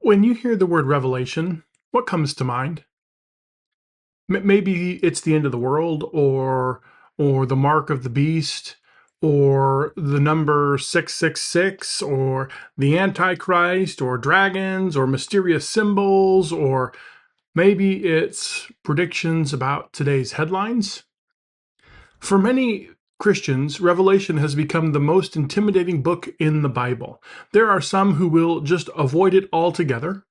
When you hear the word revelation, what comes to mind? Maybe it's the end of the world, or the mark of the beast, or the number 666, or the Antichrist, or dragons, or mysterious symbols, or maybe it's predictions about today's headlines. For many Christians, Revelation has become the most intimidating book in the Bible. There are some who will just avoid it altogether.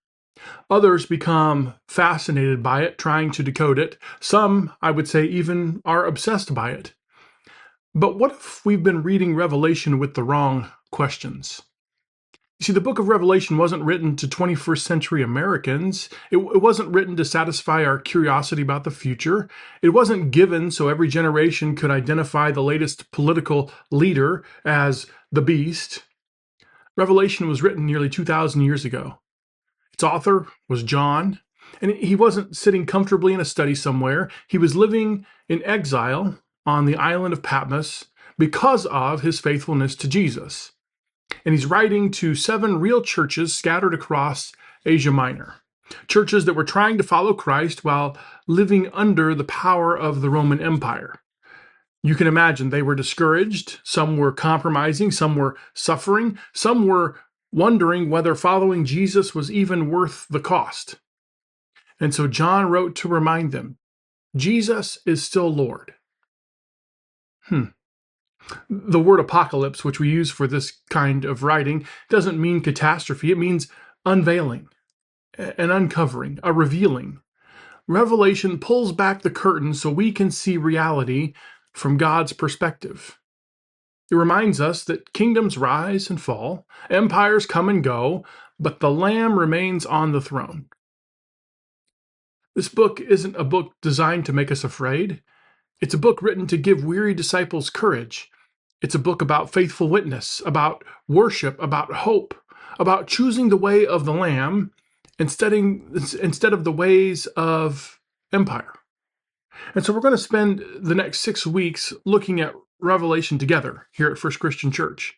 Others become fascinated by it, trying to decode it. Some, I would say, even are obsessed by it. But what if we've been reading Revelation with the wrong questions? You see, the book of Revelation wasn't written to 21st century Americans. It wasn't written to satisfy our curiosity about the future. It wasn't given so every generation could identify the latest political leader as the beast. Revelation was written nearly 2,000 years ago. Its author was John, and he wasn't sitting comfortably in a study somewhere. He was living in exile on the island of Patmos because of his faithfulness to Jesus. And he's writing to 7 real churches scattered across Asia Minor, churches that were trying to follow Christ while living under the power of the Roman Empire. You can imagine they were discouraged, some were compromising, some were suffering, some were wondering whether following Jesus was even worth the cost. And so John wrote to remind them, Jesus is still Lord. The word apocalypse, which we use for this kind of writing, doesn't mean catastrophe. It means unveiling, an uncovering, a revealing. Revelation pulls back the curtain so we can see reality from God's perspective. It reminds us that kingdoms rise and fall, empires come and go, but the Lamb remains on the throne. This book isn't a book designed to make us afraid. It's a book written to give weary disciples courage. It's a book about faithful witness, about worship, about hope, about choosing the way of the Lamb instead of the ways of empire. And so we're going to spend the next 6 weeks looking at Revelation together here at First Christian Church.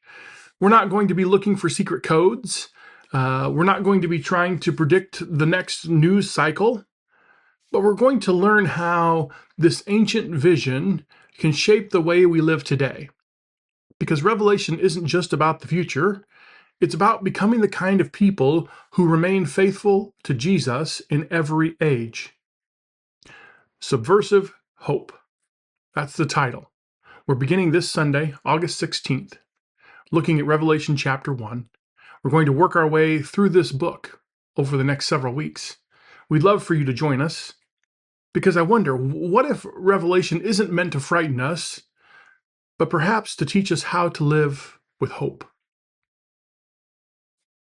We're not going to be looking for secret codes. We're not going to be trying to predict the next news cycle, but we're going to learn how this ancient vision can shape the way we live today. Because Revelation isn't just about the future, it's about becoming the kind of people who remain faithful to Jesus in every age. Subversive Hope. That's the title. We're beginning this Sunday, August 16th, looking at Revelation chapter 1. We're going to work our way through this book over the next several weeks. We'd love for you to join us, because I wonder, what if Revelation isn't meant to frighten us, but perhaps to teach us how to live with hope?